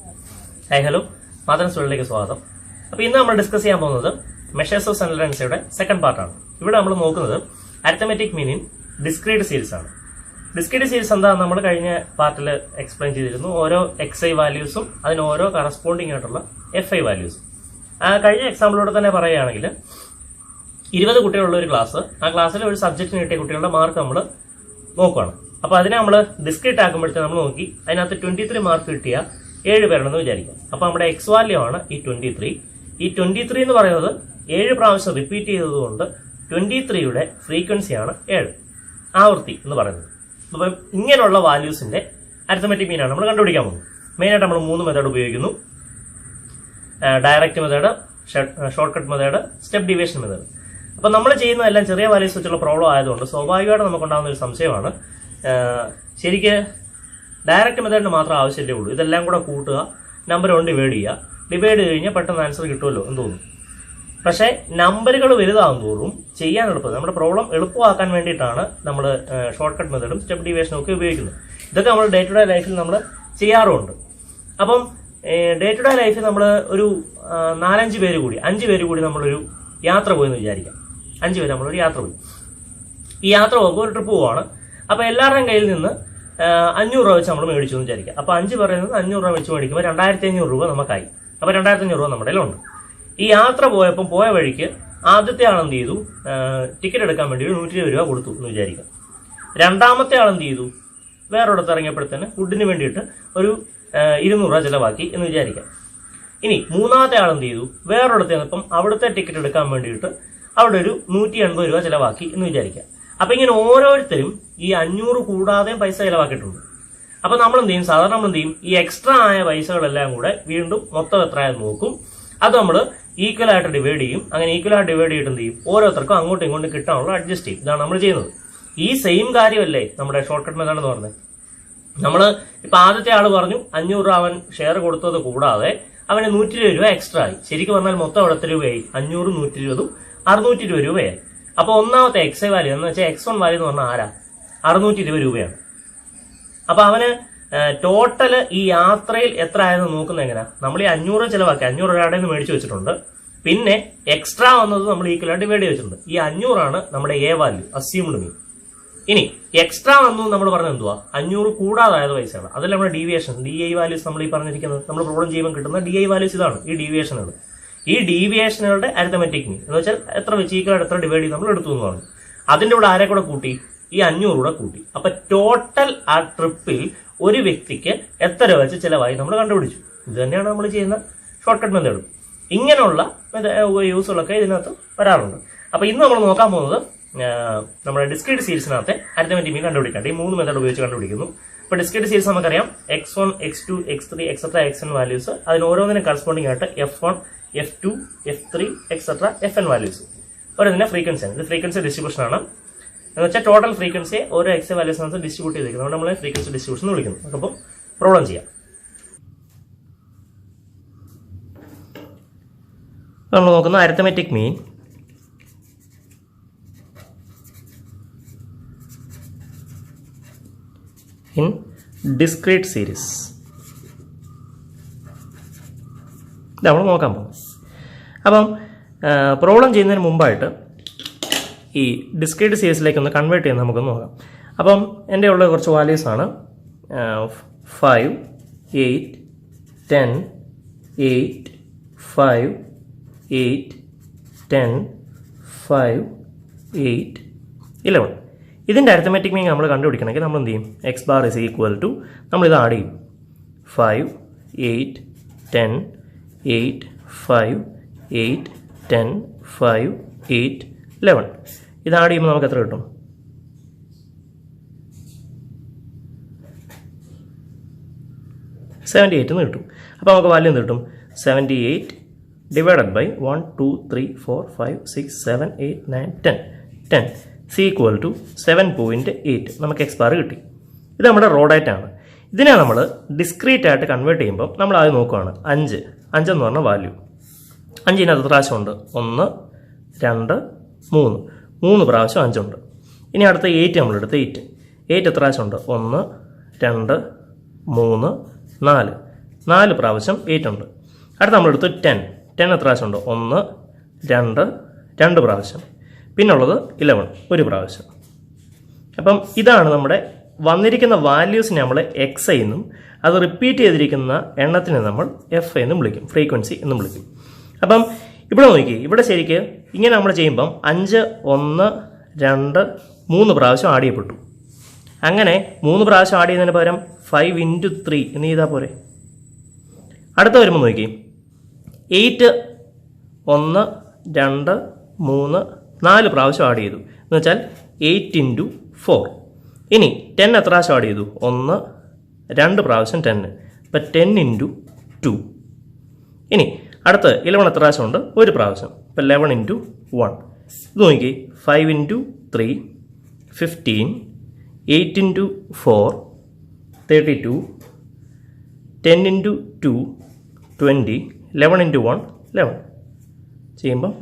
Hi hello, മാതൃ സ്കൂളിലേക്ക് സ്വാഗതം. അപ്പോൾ ഇന്ന് നമ്മൾ ഡിസ്കസ് ചെയ്യാൻ പോകുന്നത് മെഷേഴ്സ് ഓഫ് സെൻട്രൻസിയുടെ സെക്കൻഡ് പാർട്ടാണ്. ഇവിടെ നമ്മൾ നോക്കുന്നത് arithmetic mean in discrete series ആണ്. ഡിസ്ക്രീറ്റ് സീരീസ് എന്താ നമ്മൾ കഴിഞ്ഞ പാർട്ടിൽ എക്സ്പ്ലെയിൻ ചെയ്തിരുന്നു. ഓരോ XI വാല്യൂസും അതിന് ഓരോ കറസ്പോണ്ടിങ് ആയിട്ടുള്ള FI വാല്യൂസും. കഴിഞ്ഞ എക്സാമ്പിളോടെ തന്നെ പറയുകയാണെങ്കിൽ 20 കുട്ടികളുള്ള ഒരു ക്ലാസ്, ആ ക്ലാസ്സിൽ ഒരു സബ്ജക്റ്റിന് കിട്ടിയ കുട്ടികളുടെ മാർക്ക് നമ്മൾ നോക്കുകയാണ്. അപ്പോൾ അതിനെ നമ്മൾ ഡിസ്ക്രീറ്റ് ആക്കുമ്പോഴത്തേക്ക് നമ്മൾ നോക്കി അതിനകത്ത് 23 മാർക്ക് കിട്ടിയ 7 പേരാണെന്ന് വിചാരിക്കാം. അപ്പോൾ നമ്മുടെ X വാല്യൂ ആണ് ഈ 23. ഈ 23 എന്ന് പറയുന്നത് 7 പ്രാവശ്യം റിപ്പീറ്റ് ചെയ്തതുകൊണ്ട് 23യുടെ ഫ്രീക്വൻസിയാണ് 7, ആവൃത്തി എന്ന് പറയുന്നത്. അപ്പം ഇങ്ങനെയുള്ള വാല്യൂസിന്റെ അരിത്തമെറ്റിക് മീനാണ് നമ്മൾ കണ്ടുപിടിക്കാൻ പോകുന്നത്. മെയിനായിട്ട് നമ്മൾ 3 മെത്തേഡ് ഉപയോഗിക്കുന്നു: direct method, short cut method, step deviation method. അപ്പം നമ്മൾ ചെയ്യുന്നതെല്ലാം ചെറിയ വാല്യൂസ് വെച്ചുള്ള പ്രോബ്ലം ആയതുകൊണ്ട് സ്വാഭാവികമായിട്ട് നമുക്കുണ്ടാകുന്ന ഒരു സംശയമാണ്, ശരിക്ക് ഡയറക്റ്റ് മെത്തേഡിന് മാത്രം ആവശ്യമല്ലേ ഉള്ളൂ, ഇതെല്ലാം കൂടെ കൂട്ടുക, നമ്പർ കൊണ്ട് ഡിവൈഡ് ചെയ്യുക, ഡിവൈഡ് കഴിഞ്ഞാൽ പെട്ടെന്ന് ആൻസർ കിട്ടുമല്ലോ എന്ന് തോന്നും. പക്ഷേ നമ്പറുകൾ വലുതാകും തോറും ചെയ്യാൻ എളുപ്പം, നമ്മുടെ പ്രോബ്ലം എളുപ്പമാക്കാൻ വേണ്ടിയിട്ടാണ് നമ്മൾ ഷോർട്ട് കട്ട് മെത്തേഡും സ്റ്റെപ്പ് ഡീവിയേഷനും ഒക്കെ ഉപയോഗിക്കുന്നത്. ഇതൊക്കെ നമ്മൾ ഡേ ടു ഡേ ലൈഫിൽ നമ്മൾ ചെയ്യാറുമുണ്ട്. അപ്പം ഡേ ടു ഡേ ലൈഫിൽ നമ്മൾ ഒരു 4-5 പേര് കൂടി 5 പേര് കൂടി നമ്മളൊരു യാത്ര പോയെന്ന് വിചാരിക്കാം. 5 പേര് നമ്മളൊരു യാത്ര പോയി. ഈ യാത്ര പോകുമ്പോൾ ഒരു ട്രിപ്പ് പോവാണ്. അപ്പോൾ എല്ലാവരുടെയും കയ്യിൽ നിന്ന് 500 രൂപ വെച്ച് നമ്മൾ മേടിച്ചു എന്ന് വിചാരിക്കാം. അപ്പോൾ 5 പറയുന്നത് 500 രൂപ വെച്ച് മേടിക്കുമ്പോൾ 2500 രൂപ നമുക്കായി. അപ്പോൾ 2500 രൂപ നമ്മുടെ കയ്യിലുണ്ട്. ഈ യാത്ര പോയപ്പോൾ പോയ വഴിക്ക് ആദ്യത്തെ ആളെന്ത് ചെയ്തു, ടിക്കറ്റ് എടുക്കാൻ വേണ്ടി 120 രൂപ കൊടുത്തു എന്ന് വിചാരിക്കാം. രണ്ടാമത്തെ ആളെന്ത് ചെയ്തു, വേറൊരിടത്ത് ഇറങ്ങിയപ്പോഴത്തേന് ഫുഡിന് വേണ്ടിയിട്ട് ഒരു 200 രൂപ ചിലവാക്കി എന്ന് വിചാരിക്കാം. ഇനി മൂന്നാമത്തെ ആളെന്ത് ചെയ്തു, വേറൊരിടത്ത് ചെന്നപ്പം അവിടുത്തെ ടിക്കറ്റ് എടുക്കാൻ വേണ്ടിയിട്ട് അവിടെ ഒരു 180 രൂപ ചിലവാക്കി എന്ന് വിചാരിക്കാം. അപ്പൊ ഇങ്ങനെ ഓരോരുത്തരും ഈ 500 കൂടാതെ പൈസ ചിലവാക്കിയിട്ടുണ്ട്. അപ്പൊ നമ്മൾ എന്ത് ചെയ്യും, സാധാരണ നമ്മൾ എന്ത് ചെയ്യും, ഈ എക്സ്ട്രാ ആയ പൈസകളെല്ലാം കൂടെ വീണ്ടും മൊത്തം എത്രയാണെന്ന് നോക്കും. അത് നമ്മൾ ഈക്വൽ ആയിട്ട് ഡിവൈഡ് ചെയ്യും. അങ്ങനെ ഈക്വൽ ആയിട്ട് ഡിവൈഡ് ചെയ്തിട്ട് എന്ത് ചെയ്യും, ഓരോരുത്തർക്കും അങ്ങോട്ടും ഇങ്ങോട്ടും കിട്ടാനുള്ള അഡ്ജസ്റ്റ് ചെയ്യും. ഇതാണ് നമ്മൾ ചെയ്യുന്നത്. ഈ സെയിം കാര്യമല്ലേ നമ്മുടെ ഷോർട്ട് കട്ട് മെത്തേഡ് എന്ന് പറഞ്ഞത്. നമ്മൾ ഇപ്പൊ ആദ്യത്തെ ആൾ പറഞ്ഞു 500 രൂപ അവൻ ഷെയർ കൊടുത്തത് കൂടാതെ അവന് 120 രൂപ എക്സ്ട്രാ ആയി. ശരിക്കും പറഞ്ഞാൽ മൊത്തം അവിടെ എത്ര രൂപയായി, 500 120 620 രൂപയായി. അപ്പൊ ഒന്നാമത്തെ XI വാല്യൂ എന്ന് വെച്ചാൽ X1 വാല്യൂ എന്ന് പറഞ്ഞാൽ ആരാ, 620 രൂപയാണ്. അപ്പൊ അവന് ടോട്ടല് ഈ യാത്രയിൽ എത്ര ആയെന്ന് നോക്കുന്നത് എങ്ങനെയാ, നമ്മൾ ഈ 500 ചിലവാക്കി 500 ഒരാടെ നിന്ന് മേടിച്ചു വെച്ചിട്ടുണ്ട്. പിന്നെ എക്സ്ട്രാ വന്നത് നമ്മൾ ഈക്വലായിട്ട് ഡിവൈഡ് ചെയ്ത് വെച്ചിട്ടുണ്ട്. ഈ 500 ആണ് നമ്മുടെ A വാല്യൂ, അസ്യൂംഡ് മീൻ. ഇനി എക്സ്ട്രാ വന്നു നമ്മൾ പറഞ്ഞത് എന്തുവാ, 500 കൂടാതായത് പൈസയാണ്. അതല്ല നമ്മുടെ ഡീവിയേഷൻ, DI വാല്യൂസ് നമ്മൾ ഈ പറഞ്ഞിരിക്കുന്നത്. നമ്മൾ പ്രോബ്ലം ചെയ്യുമ്പോൾ കിട്ടുന്ന DI വാല്യൂസ് ഇതാണ്, ഈ ഡീവിയേഷനുകൾ. ഈ ഡീവിയേഷനുകളുടെ അരിത്തമെറ്റിക് മീൻ എന്ന് വെച്ചാൽ എത്ര വെച്ച് ഈക്വലായിട്ട് എത്ര ഡിവൈഡ് ചെയ്ത് നമ്മൾ എടുത്തു എന്ന് പറഞ്ഞു. അതിന്റെ കൂടെ ആരെ കൂടെ കൂട്ടി, ഈ 500 കൂടെ കൂട്ടി. അപ്പൊ ടോട്ടൽ ആ ട്രിപ്പിൽ ഒരു വ്യക്തിക്ക് എത്ര വെച്ച് ചിലവായി നമ്മൾ കണ്ടുപിടിച്ചു. ഇത് തന്നെയാണ് നമ്മൾ ചെയ്യുന്ന ഷോർട്ട് കട്ട് മെത്തേഡ്. ഇങ്ങനെയുള്ള യൂസുകളൊക്കെ ഇതിനകത്ത് വരാറുണ്ട്. അപ്പൊ ഇന്ന് നമ്മൾ നോക്കാൻ പോകുന്നത് നമ്മുടെ ഡിസ്ക്രീറ്റ് സീരീസിനകത്തെ അരിത്തമെറ്റിക് മീൻ കണ്ടുപിടിക്കാണ്ട് ഈ 3 മെത്തേഡ് ഉപയോഗിച്ച് കണ്ടുപിടിക്കുന്നു. ഇപ്പൊ ഡിസ്ക്രീറ്റ് സീരീസ് നമുക്കറിയാം X1, X2, X3 etcetera Xn values. അതിന് ഓരോന്നിനും കറസ്പോണ്ടിങ് ആയിട്ട് F1, F2, F3 etcetera Fn values. ഓരോന്നിന്റെ ഫ്രീക്വൻസി ആണ്. ഇത് ഫ്രീക്വൻസി ഡിസ്ട്രിബ്യൂഷൻ ആണ്. എന്ന് വെച്ചാൽ ടോട്ടൽ ഫ്രീക്വൻസിയെ ഓരോ XI വാല്യൂസിനകത്ത് ഡിസ്ട്രിബ്യൂട്ട് ചെയ്തിരിക്കുന്നത്. നമ്മൾ ഫ്രീക്വൻസി ഡിസ്ട്രിബ്യൂഷൻ എന്ന് വിളിക്കുന്നു. അപ്പോൾ പ്രോബ്ലം ചെയ്യാം. നമ്മൾ നോക്കുന്ന arithmetic mean in discrete series. ഇത് നമ്മൾ നോക്കാൻ പോകും. അപ്പം പ്രോബ്ലം ചെയ്യുന്നതിന് മുമ്പായിട്ട് ഈ ഡിസ്ക്രീറ്റ് സീരീസിലേക്ക് ഒന്ന് കൺവേർട്ട് ചെയ്യാൻ നമുക്കൊന്ന് നോക്കാം. അപ്പം എൻ്റെ ഉള്ള കുറച്ച് വാല്യൂസാണ് 5, 8, 10, 8, 5, 8, 10, 5, 8, 11. ഇതിൻ്റെ അരിത്തമെറ്റിക് മീൻ നമ്മൾ കണ്ടുപിടിക്കണമെങ്കിൽ നമ്മൾ എന്ത് ചെയ്യും, X bar is equal to നമ്മളിത് ആഡ് ചെയ്യും. 5, 8, 10, 8, 5, 8, 10, 5, 8, 11. ഇത് ആഡ് ചെയ്യുമ്പോൾ നമുക്ക് എത്ര കിട്ടും, 78 എന്ന് കിട്ടും. അപ്പോൾ നമുക്ക് വാല്യൂ എന്ത് കിട്ടും, 78 divided by 1, 2, 3, 4, 5, 6, 7, 8, 9, 10 C equal to 7.8. നമുക്ക് X ബാർ കിട്ടി. ഇത് നമ്മുടെ റോ ഡേറ്റ ആണ്. ഇതിനെ നമ്മൾ ഡിസ്ക്രീറ്റ് ആയിട്ട് കൺവേർട്ട് ചെയ്യുമ്പോൾ നമ്മൾ ആദ്യം നോക്കുകയാണ് 5 എന്ന് പറഞ്ഞ വാല്യൂ. 5 എത്ര പ്രാവശ്യമുണ്ട്, 1, 2, 3 പ്രാവശ്യം 5 ഉണ്ട്. ഇനി അടുത്ത 8 നമ്മളെടുത്ത് 8 എത്ര പ്രാവശ്യമുണ്ട്, 1, 2, 3, 4 4 പ്രാവശ്യം 8 ഉണ്ട്. അടുത്ത നമ്മളെടുത്ത് 10 എത്ര പ്രാവശ്യം ഉണ്ട്? 1 2 പ്രാവശ്യം. പിന്നുള്ളത് 11 1 പ്രാവശ്യം. അപ്പം ഇതാണ് നമ്മുടെ വന്നിരിക്കുന്ന വാല്യൂസിനെ നമ്മൾ എക്സ് ഐ എന്നും അത് റിപ്പീറ്റ് ചെയ്തിരിക്കുന്ന എണ്ണത്തിനെ നമ്മൾ എഫ് ഐ എന്നും വിളിക്കും, ഫ്രീക്വൻസി എന്നും വിളിക്കും. അപ്പം ഇവിടെ നോക്കി, ഇവിടെ ശരിക്ക് ഇങ്ങനെ നമ്മൾ ചെയ്യുമ്പം 5 1 2 3 പ്രാവശ്യം ആഡ് ചെയ്യപ്പെട്ടു. അങ്ങനെ 3 പ്രാവശ്യം ആഡ് ചെയ്യുന്നതിന് പകരം 5 × 3 എന്ന് ചെയ്താൽ പോരെ. അടുത്ത വരുമ്പോൾ നോക്കി 8 1 2 3 4 പ്രാവശ്യം ആഡ് ചെയ്തു എന്ന് വെച്ചാൽ 8 × 4. ഇനി 10 എത്ര പ്രാവശ്യം ആഡ് ചെയ്തു? 1 2 പ്രാവശ്യം 10. അപ്പം 10 × 2. ഇനി അടുത്ത് 11 എത്ര പ്രാവശ്യം ഉണ്ട്? 1 പ്രാവശ്യം. അപ്പം 11 × 1. ഇത് നോക്കി 5 × 3 15 8 × 4 32 10 × 2 20 11 × 1 11 ചെയ്യുമ്പം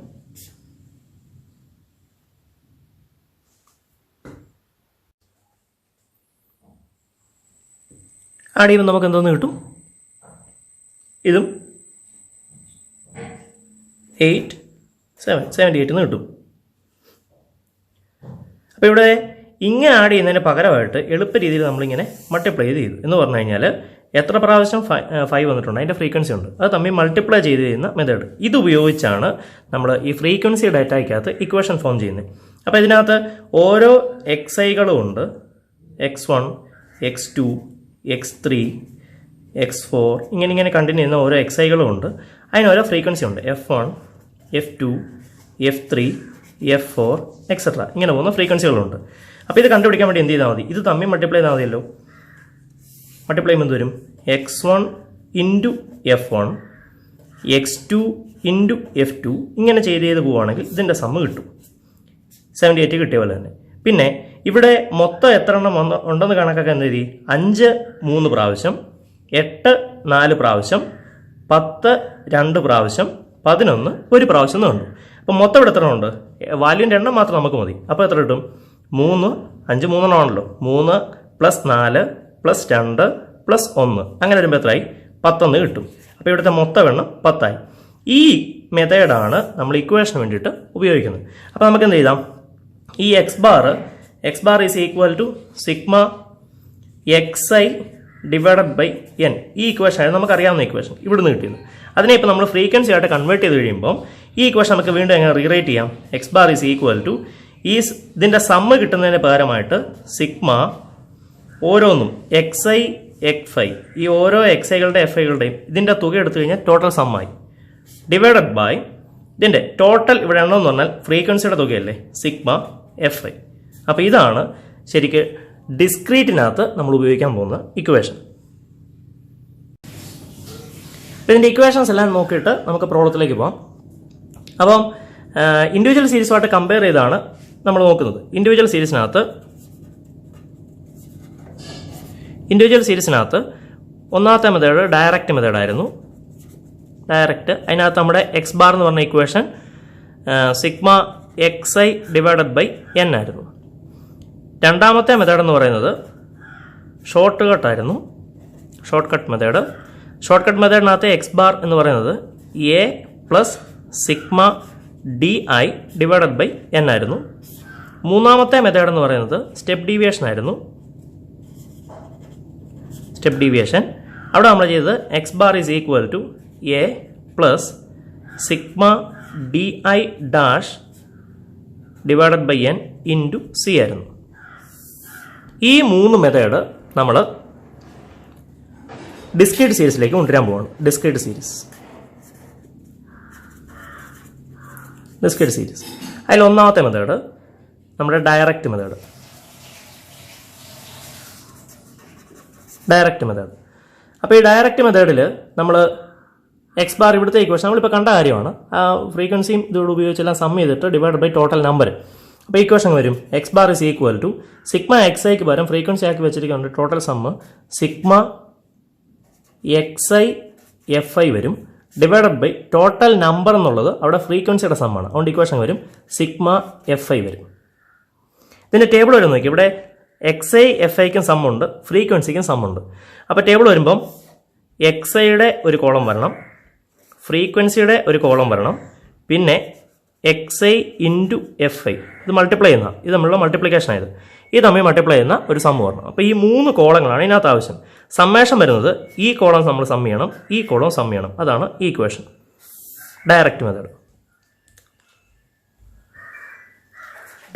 ആഡ് ചെയ്യുമ്പോൾ നമുക്ക് എന്തോന്ന് കിട്ടും? ഇതും 78 എന്ന് കിട്ടും. അപ്പോൾ ഇവിടെ ഇങ്ങനെ ആഡ് ചെയ്യുന്നതിന് പകരമായിട്ട് എളുപ്പ രീതിയിൽ നമ്മളിങ്ങനെ മൾട്ടിപ്ലൈ ചെയ്തു എന്ന് പറഞ്ഞു കഴിഞ്ഞാൽ എത്ര പ്രാവശ്യം 5 വന്നിട്ടുണ്ട് അതിൻ്റെ ഫ്രീക്വൻസി ഉണ്ട്, അത് തമ്മിൽ മൾട്ടിപ്ലൈ ചെയ്ത് ചെയ്യുന്ന മെത്തേഡ്. ഇതുപയോഗിച്ചാണ് നമ്മൾ ഈ ഫ്രീക്വൻസി ഡാറ്റയ്ക്കകത്ത് ഇക്വേഷൻ ഫോം ചെയ്യുന്നത്. അപ്പോൾ ഇതിനകത്ത് ഓരോ എക്സ് ഐകളും ഉണ്ട്. x1 x2 x3 x4 ഇങ്ങനെ കണ്ടിന്യൂ ചെയ്യുന്ന ഓരോ എക്സ് ഐകളും ഉണ്ട്. അതിന് ഓരോ ഫ്രീക്വൻസി ഉണ്ട്. f1 f2 f3 f4 etcetera ഇങ്ങനെ പോകുന്ന ഫ്രീക്വൻസികളുണ്ട്. അപ്പോൾ ഇത് കണ്ടുപിടിക്കാൻ വേണ്ടി എന്ത് ചെയ്താൽ മതി? ഇത് തമ്മിൽ മൾട്ടിപ്ലൈ ചെയ്താൽ മതിയല്ലോ. മൾട്ടിപ്ലൈ ചെയ്യുമ്പോൾ എന്ത് വരും? x1 × f1 x2 × f2 ഇങ്ങനെ ചെയ്ത് പോവുകയാണെങ്കിൽ ഇതിൻ്റെ സമ്മ് കിട്ടും. 78 കിട്ടിയ പോലെ തന്നെ. പിന്നെ ഇവിടെ മൊത്തം എത്ര എണ്ണം ഉണ്ടെന്ന് കണക്കാക്കാൻ എന്ത് ചെയ്തി? 5 3 പ്രാവശ്യം 8 4 പ്രാവശ്യം 10 2 പ്രാവശ്യം 11 1 പ്രാവശ്യം എന്ന് കണ്ടു. അപ്പം മൊത്തം ഇവിടെ എത്ര ഉണ്ട്? വാല്യൂൻ്റെ എണ്ണം മാത്രം നമുക്ക് മതി. അപ്പോൾ എത്ര കിട്ടും? 3 5 3 ആണല്ലോ. 3 + 4 + 2 + 1 അങ്ങനെ വരുമ്പോൾ എത്രയായി? 11 കിട്ടും. അപ്പോൾ ഇവിടുത്തെ മൊത്തം എണ്ണം 10 ആയി. ഈ മെത്തേഡാണ് നമ്മൾ ഇക്വേഷന് വേണ്ടിയിട്ട് ഉപയോഗിക്കുന്നത്. അപ്പോൾ നമുക്ക് എന്ത് ചെയ്താം? ഈ x bar is equal to sigma x i divided by n. ഈ ഇക്വേഷൻ നമുക്കറിയാവുന്ന ഇക്വേഷൻ ഇവിടുന്ന് കിട്ടിയത്. അതിനെ ഇപ്പോൾ നമ്മൾ ഫ്രീക്വൻസി ആയിട്ട് കൺവേർട്ട് ചെയ്ത് കഴിയുമ്പോൾ ഈ ഇക്വേഷൻ നമുക്ക് വീണ്ടും എങ്ങനെ റീറൈറ്റ് ചെയ്യാം? X bar is equal to ഇതിൻ്റെ സമ്മ് കിട്ടുന്നതിന് പകരമായിട്ട് സിഗ്മ ഓരോന്നും എക്സ് ഐ എഫ് ഐ ഈ ഓരോ എക്സ് ഐകളുടെ എഫ് ഐകളുടെയും ഇതിൻ്റെ തുക എടുത്തു കഴിഞ്ഞാൽ ടോട്ടൽ സമ്മായി ഡിവൈഡഡ് ബൈ ഇതിൻ്റെ ടോട്ടൽ ഇവിടെ എണ്ണം എന്ന് പറഞ്ഞാൽ ഫ്രീക്വൻസിയുടെ തുകയല്ലേ, സിഗ്മ എഫ് ഐ. അപ്പോൾ ഇതാണ് ശരിക്ക് ഡിസ്ക്രീറ്റിനകത്ത് നമ്മൾ ഉപയോഗിക്കാൻ പോകുന്ന ഇക്വേഷൻ. ഇതിൻ്റെ ഇക്വേഷൻസ് എല്ലാം നോക്കിയിട്ട് നമുക്ക് പ്രോബ്ലത്തിലേക്ക് പോകാം. അപ്പം ഇൻഡിവിജ്വൽ സീരീസുമായിട്ട് കമ്പയർ ചെയ്താണ് നമ്മൾ നോക്കുന്നത്. ഇൻഡിവിജ്വൽ സീരീസിനകത്ത് ഒന്നാമത്തെ മെത്തേഡ് ഡയറക്റ്റ് മെത്തേഡായിരുന്നു. അതിനകത്ത് നമ്മുടെ എക്സ് ബാർ എന്ന് പറഞ്ഞ equation sigma x i divided by n ആയിരുന്നു. രണ്ടാമത്തെ മെത്തേഡ് എന്ന് പറയുന്നത് ഷോർട്ട് കട്ട് മെത്തേഡിനകത്ത് എക്സ് ബാർ എന്ന് പറയുന്നത് a plus sigma d i divided by n ആയിരുന്നു. മൂന്നാമത്തെ മെത്തേഡ് എന്ന് പറയുന്നത് സ്റ്റെപ്പ് ഡീവിയേഷൻ. അവിടെ നമ്മൾ ചെയ്തത് x bar is equal to a plus sigma d i dash divided by n into c ആയിരുന്നു. ഈ 3 മെത്തേഡ് നമ്മൾ ഡിസ്ക്രീറ്റ് സീരീസിലേക്ക് കൊണ്ടുവരാൻ പോവാണ്. ഡിസ്ക്രീറ്റ് സീരീസ് അതിൽ ഒന്നാമത്തെ മെത്തേഡ് നമ്മുടെ ഡയറക്റ്റ് മെത്തേഡ്. അപ്പോൾ ഈ ഡയറക്റ്റ് മെത്തേഡിൽ നമ്മൾ എക്സ് ബാർ ഇവിടുത്തെ ഇക്വേഷൻ നമ്മളിപ്പോൾ കണ്ട കാര്യമാണ്. ആ ഫ്രീക്വൻസിയും ഇതോട് ഉപയോഗിച്ചെല്ലാം സം ചെയ്തിട്ട് ഡിവൈഡ് ബൈ ടോട്ടൽ നമ്പർ. അപ്പോൾ ഇക്വേഷൻ വരും x bar is equal to sigma x ഐക്ക് പകരം ഫ്രീക്വൻസി ആക്കി വെച്ചിരിക്കുന്നുണ്ട് total sum sigma x i f i വരും ഡിവൈഡഡ് ബൈ ടോട്ടൽ നമ്പർ എന്നുള്ളത് അവിടെ ഫ്രീക്വൻസിയുടെ സമ്മാണ്. അതുകൊണ്ട് ഇക്വേഷൻ വരും സിഗ്മ എഫ് ഐ വരും. ഇതിൻ്റെ ടേബിൾ വരും നോക്കി. ഇവിടെ എക്സ് ഐ എഫ് ഐക്കും സമ്മുണ്ട്, ഫ്രീക്വൻസിക്കും സമ്മുണ്ട്. അപ്പോൾ ടേബിൾ വരുമ്പം എക്സ് ഐയുടെ ഒരു കോളം വരണം, ഫ്രീക്വൻസിയുടെ ഒരു കോളം വരണം, പിന്നെ X i into f i ഇത് മൾട്ടിപ്ലൈ ചെയ്യുന്ന ഇത് നമ്മളുടെ മൾട്ടിപ്ലിക്കേഷൻ ആയത് ഇത് തമ്മിൽ മൾട്ടിപ്ലൈ ചെയ്യുന്ന ഒരു സം വരണം. അപ്പോൾ ഈ 3 കോളങ്ങളാണ് ഇതിനകത്ത് ആവശ്യം. സമ്മേഷൻ വരുന്നത് ഈ കോളം നമ്മൾ സം ചെയ്യണം, ഈ കോളം സം ചെയ്യണം. അതാണ് ഈ ഇക്വേഷൻ. Direct method.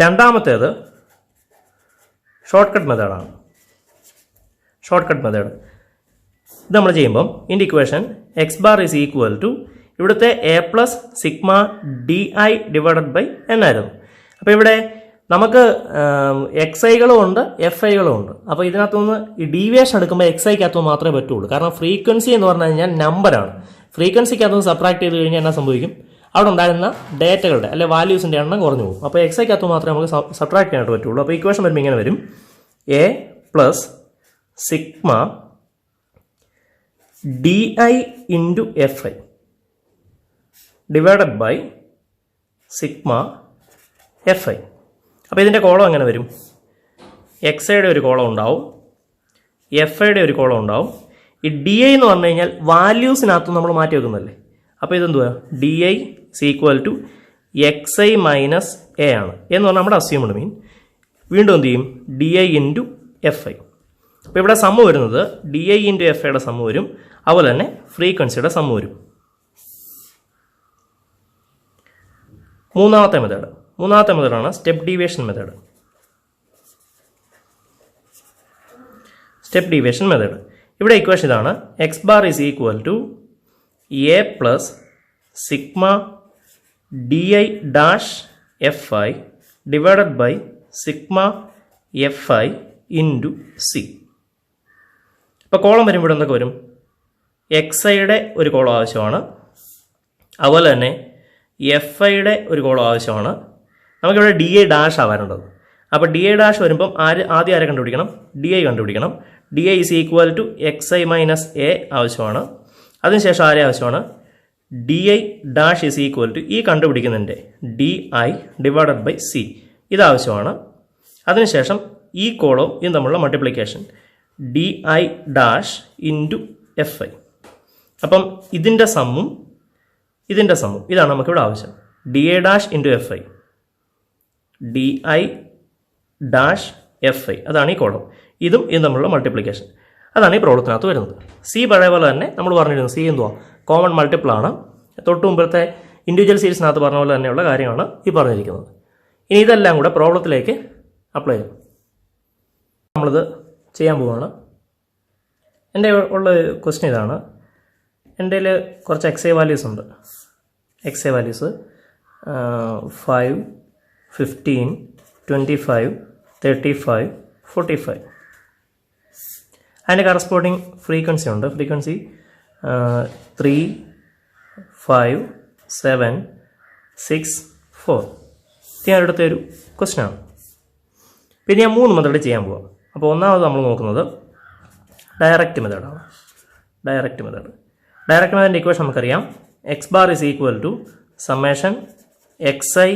രണ്ടാമത്തേത് ഷോർട്ട് കട്ട് മെത്തേഡാണ്. ഷോർട്ട് കട്ട് മെത്തേഡ് ഇത് നമ്മൾ ചെയ്യുമ്പം ഇതിൻ്റെ equation x bar is equal to ഇവിടുത്തെ a plus sigma d i divided by n ആയിരുന്നു. അപ്പോൾ ഇവിടെ നമുക്ക് എക്സ് ഐകളും ഉണ്ട് എഫ് ഐകളും ഉണ്ട്. അപ്പോൾ ഇതിനകത്തുനിന്ന് ഈ ഡീവിയേഷൻ എടുക്കുമ്പോൾ എക്സ് ഐക്കകത്തുനിന്ന് മാത്രമേ പറ്റുള്ളൂ. കാരണം ഫ്രീക്വൻസി എന്ന് പറഞ്ഞു കഴിഞ്ഞാൽ നമ്പറാണ്. ഫ്രീക്വൻസിക്കകത്തുനിന്ന് സബ്ട്രാക്ട് ചെയ്ത് കഴിഞ്ഞാൽ എന്നാ സംഭവിക്കും? അവിടെ ഉണ്ടായിരുന്ന ഡേറ്റകളുടെ അല്ലെ വാല്യൂസിൻ്റെ എണ്ണം കുറഞ്ഞു പോകും. അപ്പോൾ എക്സ് ഐക്കകത്ത് മാത്രമേ നമുക്ക് സബ്ട്രാക്ട് ചെയ്യാനായിട്ട് പറ്റുള്ളൂ. അപ്പോൾ ഇക്വേഷൻ വരുമ്പോൾ ഇങ്ങനെ വരും: a plus sigma d i into f i divided by sigma f i. അപ്പോൾ ഇതിൻ്റെ കോളം എങ്ങനെ വരും? എക്സ് ഐയുടെ ഒരു കോളം ഉണ്ടാവും, എഫ് ഐയുടെ ഒരു കോളം ഉണ്ടാവും. ഈ ഡി ഐ എന്ന് പറഞ്ഞു കഴിഞ്ഞാൽ വാല്യൂസിനകത്ത് നമ്മൾ മാറ്റി വെക്കുന്നതല്ലേ. അപ്പോൾ ഇതെന്തുവാ? D i is equal to x i minus a ആണ് എന്ന് പറഞ്ഞാൽ നമ്മുടെ അസ്യൂംഡ് മീൻ. വീണ്ടും എന്ത് ചെയ്യും? D i into f i. അപ്പോൾ ഇവിടെ സമ്മ് വരുന്നത് ഡി ഐ ഇൻറ്റു എഫ് ഐയുടെ സമ്മ് വരും, അതുപോലെ തന്നെ ഫ്രീക്വൻസിയുടെ സമ്മ് വരും. മൂന്നാമത്തെ മെത്തേഡാണ് step deviation method. Step deviation method ഇവിടെ ഇക്വേഷൻ ഇതാണ്: x bar is equal to a plus sigma d i dash f i divided by sigma f i into C. ഇപ്പോൾ കോളം വരുമ്പോൾ എന്തൊക്കെ വരും? എക്സ് ഐയുടെ ഒരു കോളം ആവശ്യമാണ്, അതുപോലെ തന്നെ എഫ് ഐയുടെ ഒരു കോളം ആവശ്യമാണ്. നമുക്കിവിടെ ഡി ഐ ഡാഷ് ആവാനുള്ളത്. അപ്പോൾ ഡി ഐ ഡാഷ് വരുമ്പം ആദ്യം ആരെ കണ്ടുപിടിക്കണം? ഡി ഐ കണ്ടുപിടിക്കണം. D i is equal to x i minus a ആവശ്യമാണ്. അതിനുശേഷം ആരെ ആവശ്യമാണ്? D i dash is equal to ഈ കണ്ടുപിടിക്കുന്നതിൻ്റെ d i divided by c ഇതാവശ്യമാണ്. അതിനുശേഷം ഈ കോളം ഇത് തമ്മിലുള്ള multiplication d i dash into f i. അപ്പം ഇതിൻ്റെ സമ്മും ഇതാണ് നമുക്കിവിടെ ആവശ്യം. D i dash into f i, d i dash f i അതാണ് ഈ കോളം. ഇതും തമ്മിലുള്ള മൾട്ടിപ്ലിക്കേഷൻ അതാണ് ഈ പ്രോബ്ലത്തിനകത്ത് വരുന്നത്. സി പഴയ പോലെ തന്നെ നമ്മൾ പറഞ്ഞിരുന്നു. സി എന്തുവാ? കോമൺ മൾട്ടിപ്പിൾ ആണ്. തൊട്ട് മുമ്പത്തെ ഇൻഡിവിജ്വൽ സീരീസിനകത്ത് പറഞ്ഞ പോലെ തന്നെയുള്ള കാര്യമാണ് ഈ പറഞ്ഞിരിക്കുന്നത്. ഇനി ഇതെല്ലാം കൂടെ പ്രോബ്ലത്തിലേക്ക് അപ്ലൈ ചെയ്യും. നമ്മളിത് ചെയ്യാൻ പോവുകയാണ്. എൻ്റെ ഉള്ള ക്വസ്റ്റ്യൻ ഇതാണ്. എൻ്റെ കയ്യിൽ കുറച്ച് എക്സ് ഐ വാല്യൂസ് ഉണ്ട്. X i values 5, 15, 25, 35, 45. അതിൻ്റെ കറസ്പോണ്ടിങ് ഫ്രീക്വൻസി ഉണ്ട്. ഫ്രീക്വൻസി 3, 5, 7, 6, 4. ഞാൻ എടുത്ത ഒരു ക്വസ്റ്റ്യനാണ്. പിന്നെ ഞാൻ 3 മെത്തേഡ് ചെയ്യാൻ പോവാം. അപ്പോൾ ഒന്നാമത് നമ്മൾ നോക്കുന്നത് ഡയറക്റ്റ് മെത്തേഡാണ്. ഡയറക്റ്റ് മെത്തേഡിൻ്റെ ഇക്വേഷൻ നമുക്കറിയാം. X bar is equal to summation x i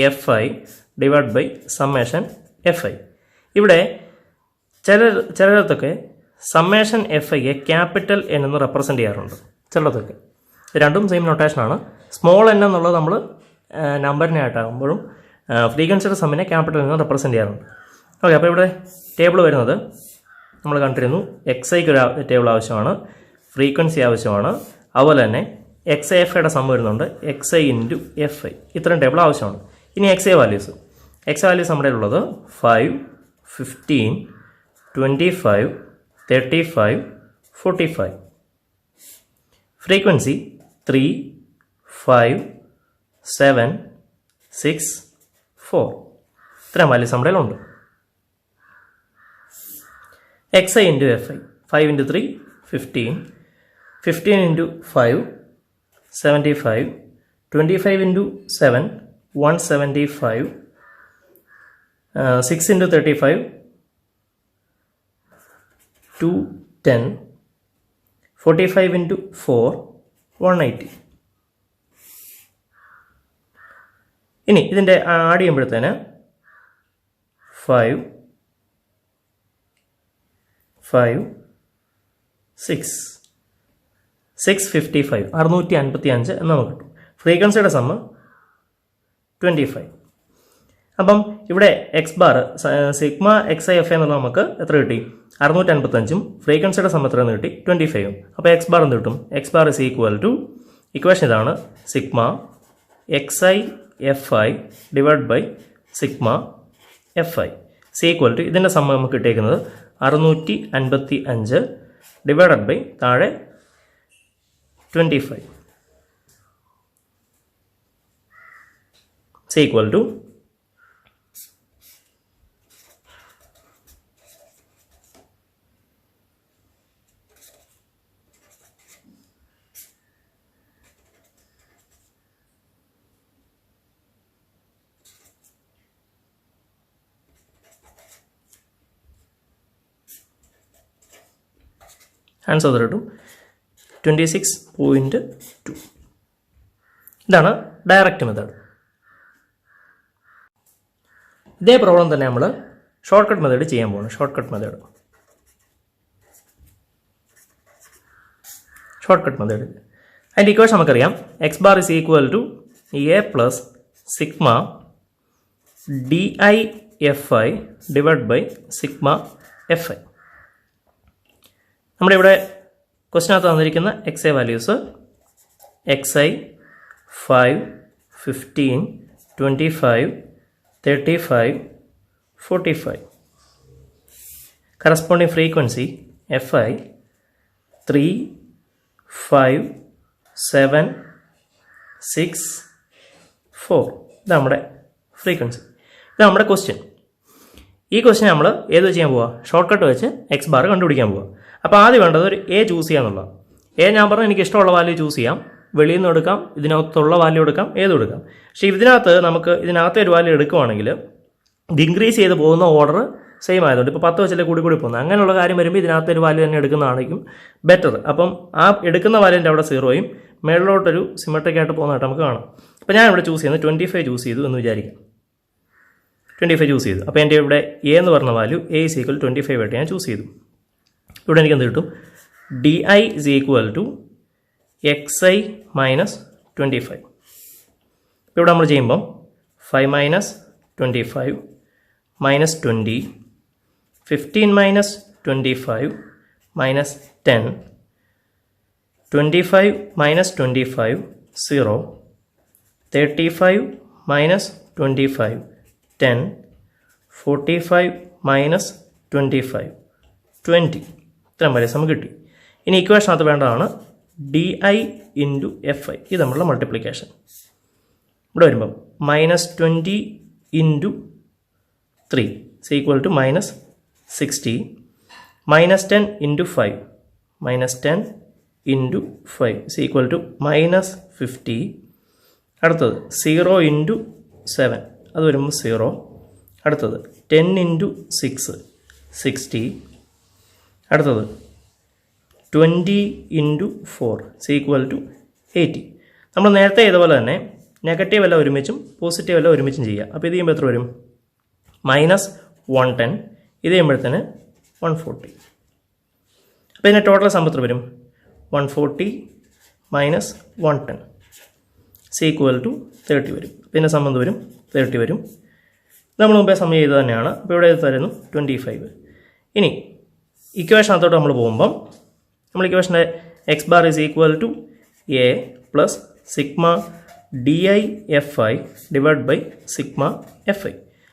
f i divide by summation f i. ഇവിടെ ചിലയിടത്തൊക്കെ സമ്മേഷൻ എഫ് ഐയെ ക്യാപിറ്റൽ എൻ എന്ന് റെപ്രസെൻറ്റ് ചെയ്യാറുണ്ട്. ചിലയിടത്തൊക്കെ രണ്ടും സെയിം നൊട്ടേഷനാണ്. സ്മോൾ എൻ എന്നുള്ളത് നമ്മൾ നമ്പറിനായിട്ടാകുമ്പോഴും ഫ്രീക്വൻസിയുടെ സമ്മിനെ ക്യാപിറ്റൽ എന്ന് റെപ്രസെൻറ്റ് ചെയ്യാറുണ്ട്. ഓക്കെ, അപ്പോൾ ഇവിടെ ടേബിൾ വരുന്നത് നമ്മൾ കണ്ടിരുന്നു. എക്സ് ഐക്ക് ഒരു ടേബിൾ ആവശ്യമാണ്, ഫ്രീക്വൻസി ആവശ്യമാണ്, അതുപോലെ തന്നെ എക്സ് ഐ എഫ് ഐയുടെ സം വരുന്നുണ്ട്. X i into f I ഇത്രയും ടേബിൾ ആവശ്യമാണ്. ഇനി എക്സ് ഐ വാല്യൂസ് നമ്മുടെ ഉള്ളത് 5, 15, 25, 35, 45. ഫ്രീക്വൻസി 3, 5, 7, 6, 4. ഇത്രയും വാല്യൂസ് നമ്മുടെ ഉണ്ട്. X i into f I 5 into 3 15, 15 into 5 75, 25 into 7 175, 6 into 35 210, 45 into 4 180. ഇനി ഇതിൻ്റെ ആഡ് ചെയ്യുമ്പോഴത്തേന് 5, 5, 6, 655 655 എന്ന് നമുക്ക് കിട്ടും. ഫ്രീക്വൻസിയുടെ സമ്മ് 25. അപ്പം ഇവിടെ X bar sigma x i F എന്നുള്ള നമുക്ക് എത്ര കിട്ടി? 655 ഫ്രീക്വൻസിയുടെ സമ്മ് എത്ര കിട്ടി? 25. അപ്പോൾ എക്സ് ബാർ എന്ത് കിട്ടും? X bar is equal to equation ഇതാണ്, sigma x i f i divide by sigma f i is equal to ഇതിൻ്റെ സമ്മ് നമുക്ക് കിട്ടിയേക്കുന്നത് 655 ഡിവൈഡഡ് ബൈ താഴെ 25 സി ഈക്വൽ ടു ആൻസർ കിട്ടും 26.2. ഇതാണ് ഡയറക്റ്റ് മെത്തേഡ്. ഇതേ പ്രോബ്ലം തന്നെ നമ്മൾ ഷോർട്ട് കട്ട് മെത്തേഡ് ചെയ്യാൻ പോകുന്നു. ഷോർട്ട് കട്ട് മെത്തേഡ് അതിൻ്റെ ഇക്വേഷൻ നമുക്കറിയാം. X bar is equal to a plus sigma d i f i divide by sigma f i. നമ്മുടെ ഇവിടെ ക്വസ്റ്റിനകത്ത് തന്നിരിക്കുന്ന x i values x i 5, 15, 25, 35, 45. Corresponding frequency f i 3, 5, 7, 6, 4. ഇത് നമ്മുടെ ഫ്രീക്വൻസി. ഇത് നമ്മുടെ ക്വസ്റ്റ്യൻ. ഈ ക്വസ്റ്റ്യൻ നമ്മൾ ഏത് ചെയ്യാൻ പോവുക? ഷോർട്ട് കട്ട് വെച്ച് എക്സ് ബാർ കണ്ടുപിടിക്കാൻ പോവുക. അപ്പോൾ ആദ്യം വേണ്ടത് ഒരു എ ചൂസ് ചെയ്യാന്നുള്ള. എ ഞാൻ പറഞ്ഞു എനിക്ക് ഇഷ്ടമുള്ള വാല്യൂ ചൂസ് ചെയ്യാം. വെളിയിൽ നിന്ന് എടുക്കാം, ഇതിനകത്തുള്ള വാല്യൂ എടുക്കാം, ഏതും എടുക്കാം. പക്ഷേ ഇതിനകത്ത് നമുക്ക് ഇതിനകത്തെ ഒരു വാല്യൂ എടുക്കുവാണെങ്കിൽ ഇത് ഇൻക്രീസ് ചെയ്ത് പോകുന്ന ഓർഡർ സെയിം ആയതുകൊണ്ട് ഇപ്പോൾ 10 വെച്ചല്ലേ കൂടി പോകുന്നത്. അങ്ങനെയുള്ള കാര്യം വരുമ്പോൾ ഇതിനകത്ത് ഒരു വാല്യൂ തന്നെ എടുക്കുന്നതായിരിക്കും ബെറ്റർ. അപ്പം ആ എടുക്കുന്ന വാല്യൂൻ്റെ അവിടെ 0യും മേളിലോട്ടൊരു സിമെട്രിക് ആയിട്ട് പോകുന്നതായിട്ട് നമുക്ക് കാണാം. അപ്പോൾ ഞാൻ ഇവിടെ ചൂസ് ചെയ്യുന്നത് 25 ചൂസ് ചെയ്തു എന്ന് വിചാരിക്കാം. 25 ചൂസ് ചെയ്തു. അപ്പോൾ എൻ്റെ ഇവിടെ എ എന്ന് പറഞ്ഞ വാല്യൂ എ ഇസ് ഈക്വൽ 25 ആയിട്ട് ഞാൻ ചൂസ് ചെയ്തു. ഇവിടെ എനിക്ക് എന്ത് കിട്ടും? D i is equal to x i minus 25. ഇപ്പോൾ ഇവിടെ നമ്മൾ ചെയ്യുമ്പം 5 minus 25 minus 20, 15 minus 25 minus 10, 25 minus 25 0, 35 minus 25 10, 45 minus 25 20. ഇത്രയും വരെ നമുക്ക് കിട്ടി. ഇനി ഇക്വേഷനകത്ത് വേണ്ടതാണ് d i into f i. ഇത് നമ്മളുടെ മൾട്ടിപ്ലിക്കേഷൻ. ഇവിടെ വരുമ്പം -20 into 3 is equal to -60, -10 into 5, -10 into 5 is equal to -50. അടുത്തത് 0 into 7, അത് വരുമ്പോൾ 0. അടുത്തത് 10 into 6, 60. അടുത്തത് 20 into 4 is equal to 80. നമ്മൾ നേരത്തെ ചെയ്തപോലെ തന്നെ നെഗറ്റീവ് എല്ലാം ഒരുമിച്ചും പോസിറ്റീവ് എല്ലാം ഒരുമിച്ചും ചെയ്യുക. അപ്പോൾ ഇത് ചെയ്യുമ്പോൾ എത്ര വരും? -110. ഇത് ചെയ്യുമ്പോഴത്തേന് 140. അപ്പോൾ ഇതിൻ്റെ ടോട്ടൽ സമ്പത്ത് വരും 140 മൈനസ് 110 is equal to 30 വരും. പിന്നെ സമ്മന്ത് വരും 30 വരും. നമ്മൾ മുമ്പേ സമയം ചെയ്ത് തന്നെയാണ്. അപ്പോൾ ഇവിടെ തരുന്നു 25. ഇനി ഇക്വേഷനകത്തോട്ട് നമ്മൾ പോകുമ്പം നമ്മൾ ഇക്വേഷൻ്റെ x bar is equal to a plus sigma d i f i divide by sigma f i.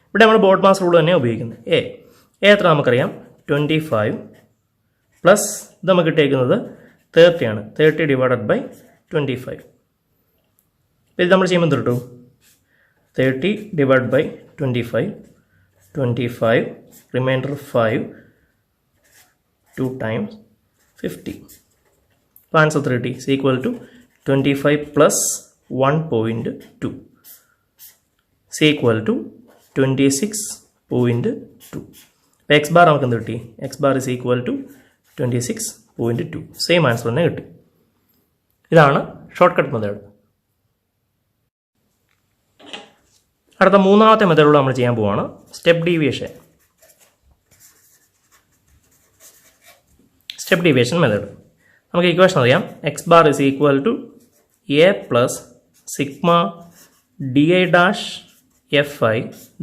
ഇവിടെ നമ്മൾ ബോർഡ് മാസ് റൂൾ തന്നെ ഉപയോഗിക്കുന്നത്. എ എത്ര നമുക്കറിയാം 25 പ്ലസ് ഇത് നമുക്ക് കിട്ടിയേക്കുന്നത് 30 ആണ്. 30 ഡിവൈഡഡ് ബൈ 25. ഇത് നമ്മൾ ചെയ്യുമ്പോൾ എന്ത് കിട്ടും? 30 ഡിവൈഡ് ബൈ 25, 25 റിമൈൻഡർ 5, 2 times 50. അപ്പോൾ answer 30 is equal to 25 plus 1.2 is equal to 26.2. അപ്പോൾ എക്സ് ബാർ നമുക്ക് എന്ത് കിട്ടി? X bar is equal to 26.2. Same answer തന്നെ കിട്ടി. ഇതാണ് ഷോർട്ട് കട്ട് മെത്തേഡ്. അടുത്ത മൂന്നാമത്തെ മെത്തേഡിലൂടെ നമ്മൾ ചെയ്യാൻ പോവുകയാണ് step deviation. Step deviation method നമുക്ക് ഇക്വേഷൻ അറിയാം. X bar is equal to a plus sigma d i dash f i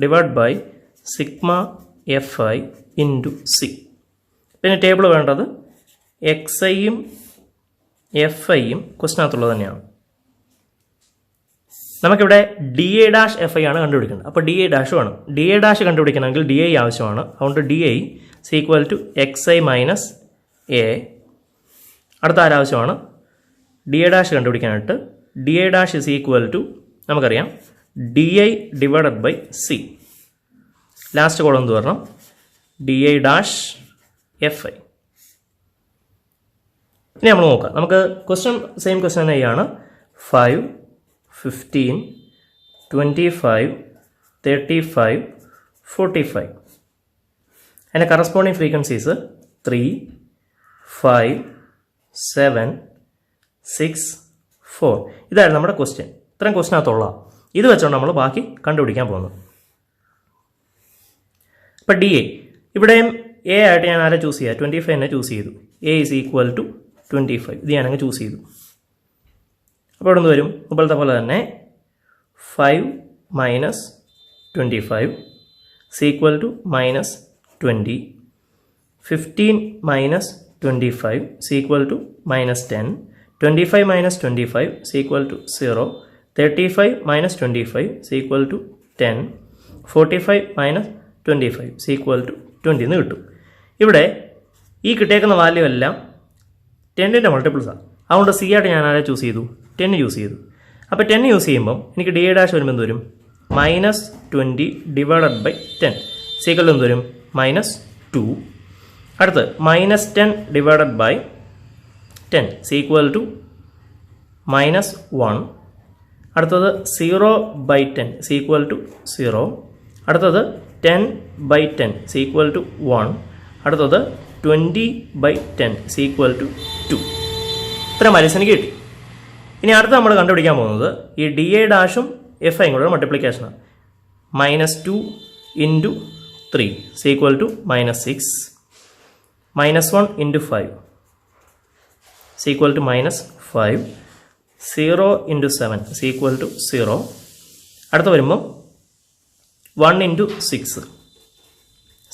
divide by sigma f i into c. പിന്നെ ടേബിൾ വേണ്ടത് എക്സ് ഐയും എഫ് ഐയും ക്വസ്റ്റിനകത്തുള്ളത് തന്നെയാണ്. നമുക്കിവിടെ d a dash f i ആണ് കണ്ടുപിടിക്കുന്നത്. അപ്പോൾ ഡി എ ഡാഷ് വേണം. ഡി എ ഡാഷ് കണ്ടുപിടിക്കണമെങ്കിൽ ഡി ഐ ആവശ്യമാണ്. അതുകൊണ്ട് d i is equal to x i minus A. അടുത്ത ആരാവശ്യമാണ് ഡി എ ഡാഷ് കണ്ടുപിടിക്കാനായിട്ട്. D a dash is equal to നമുക്കറിയാം d i divided by c. Last column എന്ത് വരണം? D i dash f i. ഇനി നമ്മൾ നോക്കാം. നമുക്ക് സെയിം ക്വസ്റ്റ്യൻ തന്നെയാണ്. 5, 15, 25, 35, 45. അതിൻ്റെ കറസ്പോണ്ടിങ് ഫ്രീക്വൻസീസ് 3, 5, 7, 6, 4. ഇതായിരുന്നു നമ്മുടെ ക്വസ്റ്റ്യൻ. ഇത്രയും ക്വസ്റ്റ്യനകത്തുള്ള ഇത് വെച്ചുകൊണ്ട് നമ്മൾ ബാക്കി കണ്ടുപിടിക്കാൻ പോകുന്നത്. ഇപ്പം ഡി എ ഇവിടെയും എ ആയിട്ട് ഞാൻ ആരെ ചൂസ് ചെയ്യുക? 25 തന്നെ ചൂസ് ചെയ്തു. A is equal to 25. ഇത് ഞാനങ്ങ് ചൂസ് ചെയ്തു. അപ്പോൾ ഇവിടെ നിന്ന് വരും മുമ്പത്തെ പോലെ തന്നെ 5 minus 25 is equal to minus 20. 15 minus 25 is equal to minus 10. 25 minus 25 is equal to 0. 35 minus 25 is equal to 10. 45 minus 25 is equal to 20 എന്ന് കിട്ടും. ഇവിടെ ഈ കിട്ടിയേക്കുന്ന വാല്യൂ എല്ലാം 10ൻ്റെ മൾട്ടിപ്പിൾസാണ്. അതുകൊണ്ട് സി ആയിട്ട് ഞാൻ ആരെ ചൂസ് ചെയ്തു? 10 യൂസ് ചെയ്തു. അപ്പോൾ 10 യൂസ് ചെയ്യുമ്പം എനിക്ക് ഡി എ ഡാഷ് വരുമ്പോൾ എന്ത് വരും? മൈനസ് 20 ഡിവൈഡഡ് ബൈ 10 സീക്വൽ എന്ത് വരും? മൈനസ് 2. അടുത്ത് minus 10 divided by 10 is equal to minus 1. അടുത്തത് 0 ബൈ 10 സീക്വൽ ടു 0. അടുത്തത് 10 ബൈ 10 സീക്വൽ ടു 1. അടുത്തത് 20 ബൈ 10 സീക്വൽ ടു 2. ഇത്ര വാല്യൂസ് എനിക്ക് കിട്ടി. ഇനി അടുത്ത് നമ്മൾ കണ്ടുപിടിക്കാൻ പോകുന്നത് ഈ ഡി എ ഡാഷും എഫ് ഐയും കൂടെ മൾട്ടിപ്ലിക്കേഷനാണ്. Minus 2 into 3 is equal to minus 6. Minus 1 into 5 is equal to minus 5. 0 into 7 is equal to 0. അടുത്ത് വരുമ്പം 1 into 6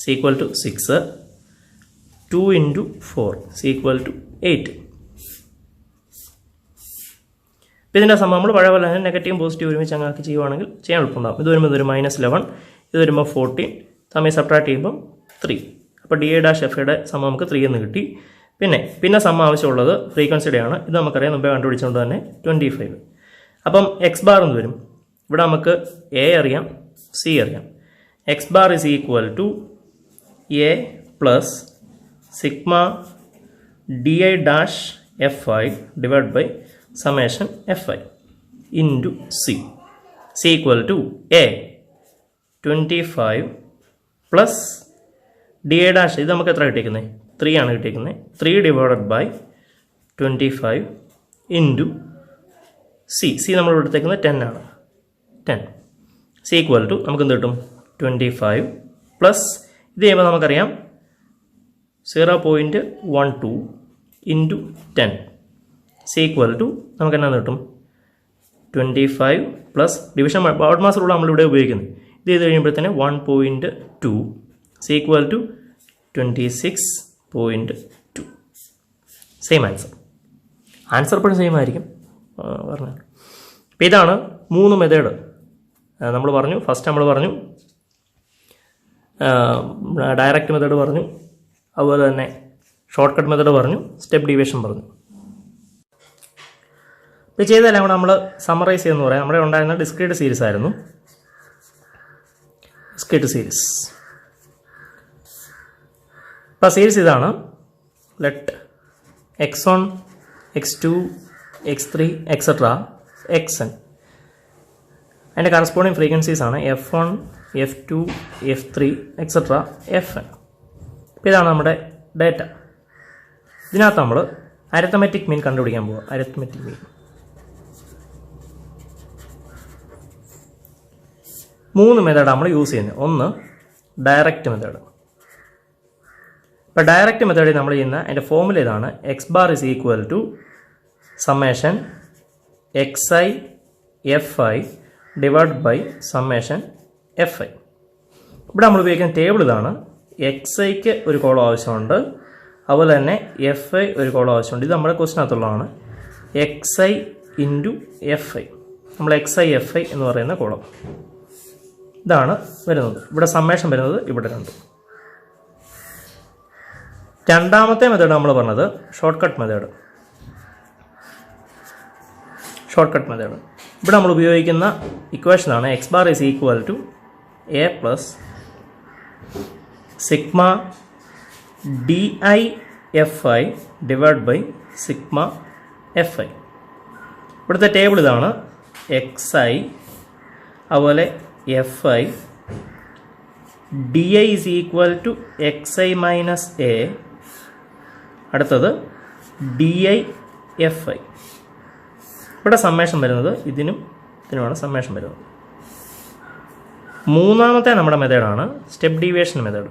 is equal to 6. 2 into 4 is equal to 8. ഇപ്പോൾ ഇതിൻ്റെ സമയം നമ്മൾ പഴയ പോലെ തന്നെ നെഗറ്റീവും പോസിറ്റീവ് ഒരുമിച്ച് അങ്ങാക്കി ചെയ്യുവാണെങ്കിൽ ചെയ്യാൻ എളുപ്പമുണ്ടാകും. ഇത് വരുമ്പോൾ ഇതൊരു മൈനസ് 11, ഇത് വരുമ്പോൾ 14, തമ്മിൽ സബ്ട്രാക്ട് ചെയ്യുമ്പം 3. അപ്പോൾ ഡി എ ഡാഷ് എഫ് യുടെ സമയം നമുക്ക് 3 എന്ന് കിട്ടി. പിന്നെ സമയം ആവശ്യമുള്ളത് ഫ്രീക്വൻസിയുടെ ആണ്. ഇത് നമുക്കറിയാം, മുമ്പേ കണ്ടുപിടിച്ചുകൊണ്ട് തന്നെ 25. അപ്പം എക്സ് ബാർ എന്ന് വരും. ഇവിടെ നമുക്ക് എ അറിയാം, സി അറിയാം. X bar is equal to a plus sigma d i dash f i divide by summation fi into c is equal to a 25 plus da dash. ഇത് നമുക്ക് എത്ര കിട്ടിയിരിക്കുന്നത്? 3 ആണ് കിട്ടിയിരിക്കുന്നത്. 3 ഡിവൈഡഡ് ബൈ 25 ഇൻറ്റു സി നമ്മൾ എടുത്തേക്കുന്നത് 10 ആണ്. 10 is equal to നമുക്ക് എന്ത് കിട്ടും? 25 പ്ലസ് ഇത് ചെയ്യുമ്പോൾ നമുക്കറിയാം 0.12 ഇൻറ്റു 10 ഈക്വൽ ടു നമുക്ക് എന്നാന്ന് കിട്ടും? 25 plus division board mass rule നമ്മളിവിടെ ഉപയോഗിക്കുന്നത്. ഇത് ചെയ്ത് കഴിയുമ്പോഴത്തേന് 1.2 ഈക്വൽ ടു 26.2. സെയിം ആൻസർ എപ്പോഴും സെയിം ആയിരിക്കും പറഞ്ഞത്. അപ്പോൾ ഇതാണ് 3 മെത്തേഡ് നമ്മൾ പറഞ്ഞു. ഫസ്റ്റ് നമ്മൾ പറഞ്ഞു ഡയറക്റ്റ് മെത്തേഡ് പറഞ്ഞു, അതുപോലെ തന്നെ ഷോർട്ട് കട്ട് മെത്തേഡ് പറഞ്ഞു, സ്റ്റെപ്പ് ഡീവിയേഷൻ പറഞ്ഞു. ഇത് ചെയ്തതെല്ലാം കൂടെ നമ്മൾ സമ്മറൈസ് ചെയ്യുമെന്ന് പറയാം. നമ്മുടെ ഉണ്ടായിരുന്ന ഡിസ്ക്രീറ്റ് സീരീസ് ആയിരുന്നു. Discrete series. അപ്പോൾ സീരീസ് ഇതാണ്. Let x1, x2, x3 etcetera xn. അതിൻ്റെ കറസ്പോണ്ടിങ് ഫ്രീക്വൻസീസ് ആണ് f1, f2, f3 etcetera fn. അപ്പോൾ ഇതാണ് നമ്മുടെ ഡേറ്റ. ഇതിനകത്ത് നമ്മൾ അരിത്തമെറ്റിക് മീൻ കണ്ടുപിടിക്കാൻ പോവുക. അരിത്തമെറ്റിക് മീൻ 3 മെത്തേഡ് നമ്മൾ യൂസ് ചെയ്യുന്നത്. ഒന്ന് ഡയറക്റ്റ് മെത്തേഡ്, ഇപ്പോൾ ഡയറക്റ്റ് മെത്തേഡിൽ നമ്മൾ ചെയ്യുന്ന അതിൻ്റെ ഫോമുല ഇതാണ്. X bar is equal to summation x i f i divide by summation f i. ഇവിടെ നമ്മൾ ഉപയോഗിക്കുന്ന ടേബിൾ ഇതാണ്. എക്സ് ഐക്ക് ഒരു കോളം ആവശ്യമുണ്ട്, അതുപോലെ തന്നെ എഫ് ഐ ഒരു കോളം ആവശ്യമുണ്ട്. ഇത് നമ്മുടെ ക്വസ്റ്റിനകത്തുള്ളതാണ്. X i into f i, നമ്മൾ എക്സ് ഐ എഫ് ഐ എന്ന് പറയുന്ന കോളം ഇതാണ് വരുന്നത്. ഇവിടെ സമ്മേഷൻ വരുന്നത് ഇവിടെ 2. രണ്ടാമത്തെ മെത്തേഡ് നമ്മൾ പറഞ്ഞത് ഷോർട്ട് കട്ട് മെത്തേഡ്. ഇവിടെ നമ്മൾ ഉപയോഗിക്കുന്ന ഇക്വേഷനാണ് x bar is equal to a plus sigma d i f i divide by sigma f i. ഇവിടുത്തെ ടേബിൾ ഇതാണ്. എക്സ് ഐ, അതുപോലെ f i, d i is equal to x i minus a, അടുത്തത് d i f i. ഇവിടെ summation വരുന്നത് ഇതിനുമാണ് summation വരുന്നത്. മൂന്നാമത്തെ നമ്മുടെ മെത്തേഡാണ് സ്റ്റെപ്പ് ഡീവിയേഷൻ മെത്തേഡ്.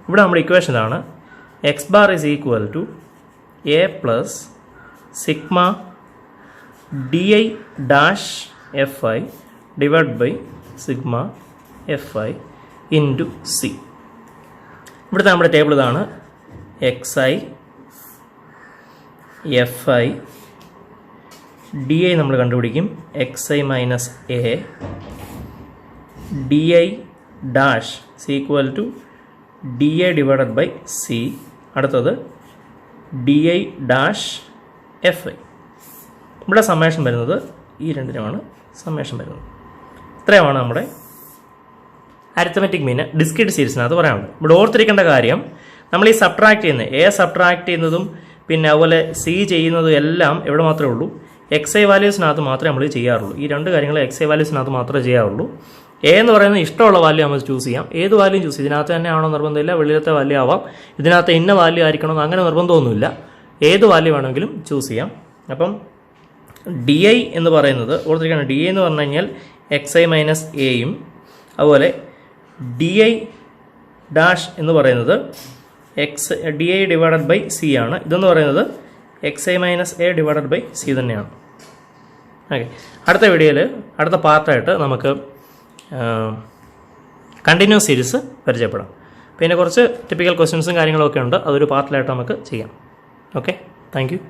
ഇവിടെ നമ്മുടെ ഇക്വേഷനാണ് x bar is equal to a plus sigma d i dash f i divide by sigma f i into c. ഇവിടുത്തെ നമ്മുടെ ടേബിൾ ഇതാണ്. X i f i d i നമ്മൾ കണ്ടുപിടിക്കും. X i minus a d i dash is equal to d i divided by c, അടുത്തത് d i dash f i. ഇവിടെ summation വരുന്നത് ഈ രണ്ടിനുമാണ് summation വരുന്നത്. ഇത്രയുമാണ് നമ്മുടെ അരിത്തമെറ്റിക് മീൻ ഡിസ്ക്രീറ്റ് സീരീസിനകത്ത് പറയാനുള്ളത്. ഇവിടെ ഓർത്തിരിക്കേണ്ട കാര്യം, നമ്മൾ ഈ സബ്ട്രാക്ട് ചെയ്യുന്നത് എ സബ്ട്രാക്ട് ചെയ്യുന്നതും പിന്നെ അതുപോലെ സി ചെയ്യുന്നതും എല്ലാം എവിടെ മാത്രമേ ഉള്ളൂ, എക്സ് ഐ വാല്യൂസിനകത്ത് മാത്രമേ നമ്മൾ ചെയ്യാറുള്ളൂ. ഈ രണ്ട് കാര്യങ്ങൾ എക്സ് ഐ വാല്യൂസിനകത്ത് മാത്രമേ ചെയ്യാറുള്ളൂ. എ എന്ന് പറയുന്നത് ഇഷ്ടമുള്ള വാല്യൂ നമ്മൾ ചൂസ് ചെയ്യാം. ഏത് വാല്യൂ ചൂസ് ചെയ്യാം. ഇതിനകത്ത് തന്നെ ആണോ നിർബന്ധമില്ല, വെളിയിലത്തെ വാല്യൂ ആവാം, ഇതിനകത്ത് ഇന്ന വാല്യൂ ആയിരിക്കണമെന്ന് അങ്ങനെ നിർബന്ധമൊന്നുമില്ല. ഏത് വാല്യൂ വേണമെങ്കിലും ചൂസ് ചെയ്യാം. അപ്പം ഡി ഐ എന്ന് പറയുന്നത് ഓർത്തിരിക്കണം. ഡി ഐ എന്ന് പറഞ്ഞു കഴിഞ്ഞാൽ എക്സ് ഐ മൈനസ് എയും, അതുപോലെ ഡി ഐ ഡാഷ് എന്ന് പറയുന്നത് d i divided by c ആണ്. ഇതെന്ന് പറയുന്നത് x i minus a divided by c തന്നെയാണ്. ഓക്കെ, അടുത്ത വീഡിയോയിൽ അടുത്ത പാർട്ടായിട്ട് നമുക്ക് കണ്ടിന്യൂസ് സീരീസ് പരിചയപ്പെടാം. പിന്നെ കുറച്ച് ടിപ്പിക്കൽ ക്വസ്റ്റ്യൻസും കാര്യങ്ങളൊക്കെ ഉണ്ട്, അതൊരു പാർട്ടിലായിട്ട് നമുക്ക് ചെയ്യാം. Okay, thank you.